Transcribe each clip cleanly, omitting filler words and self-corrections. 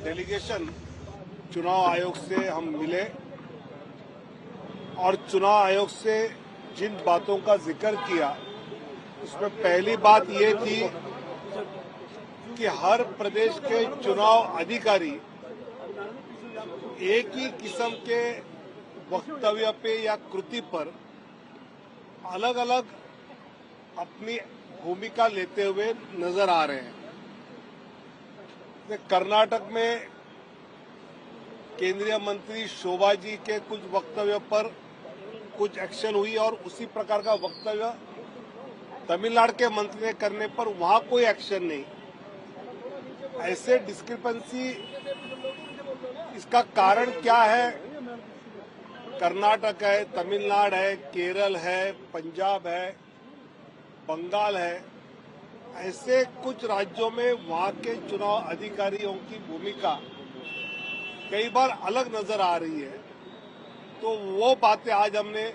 Delegation चुनाव आयोग से हम मिले और चुनाव आयोग से जिन बातों का जिक्र किया उसमें पहली बात ये थी कि हर प्रदेश के चुनाव अधिकारी एक ही किस्म के वक्तव्य पे या कृति पर अलग अलग अपनी भूमिका लेते हुए नजर आ रहे हैं। कर्नाटक में केंद्रीय मंत्री शोभा जी के कुछ वक्तव्य पर कुछ एक्शन हुई और उसी प्रकार का वक्तव्य तमिलनाडु के मंत्री ने करने पर वहां कोई एक्शन नहीं। ऐसे डिस्क्रिपेंसी, इसका कारण क्या है? कर्नाटक है, तमिलनाडु है, केरल है, पंजाब है, बंगाल है, ऐसे कुछ राज्यों में वहां के चुनाव अधिकारियों की भूमिका कई बार अलग नजर आ रही है। तो वो बातें आज हमने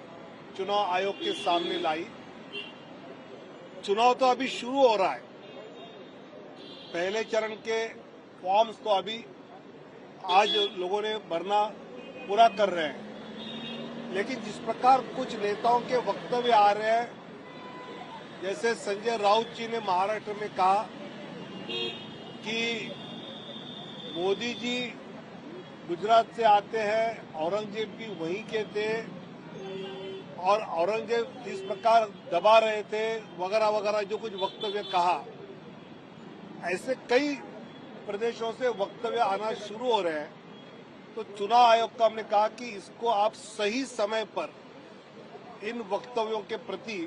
चुनाव आयोग के सामने लाई। चुनाव तो अभी शुरू हो रहा है, पहले चरण के फॉर्म्स तो अभी आज लोगों ने भरना पूरा कर रहे हैं, लेकिन जिस प्रकार कुछ नेताओं के वक्तव्य आ रहे हैं, जैसे संजय राउत जी ने महाराष्ट्र में कहा कि मोदी जी गुजरात से आते हैं, औरंगजेब भी वहीं के थे और औरंगजेब जिस प्रकार दबा रहे थे वगैरह वगैरह, जो कुछ वक्तव्य कहा, ऐसे कई प्रदेशों से वक्तव्य आना शुरू हो रहे हैं। तो चुनाव आयोग का हमने कहा कि इसको आप सही समय पर इन वक्तव्यों के प्रति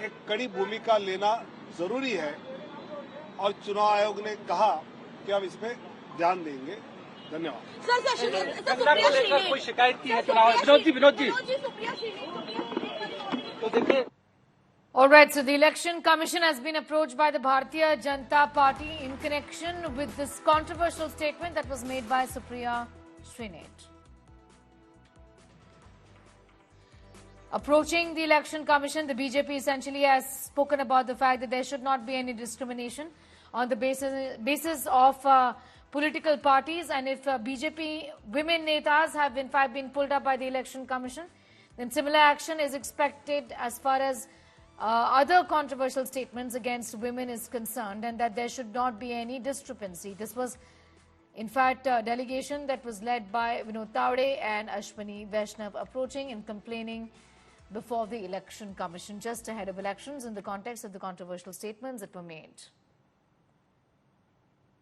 एक कड़ी भूमिका लेना जरूरी है और चुनाव आयोग ने कहा कि हम इसमें ध्यान देंगे। धन्यवाद। सर, कोई शिकायत की है चुनाव? विनोद जी तो देखिए। All right, so the Election Commission has been approached by the Bharatiya Janata Party in connection with this controversial statement that was made by Supriya Srinath. Approaching the Election Commission, the BJP essentially has spoken about the fact that there should not be any discrimination on the basis of political parties, and if BJP women netas have in fact been pulled up by the Election Commission, then similar action is expected as far as other controversial statements against women is concerned, and that there should not be any discrepancy. This was in fact a delegation that was led by Vinod Tawade and Ashwini Vaishnav approaching and complaining before the Election Commission just ahead of elections in the context of the controversial statements that were made.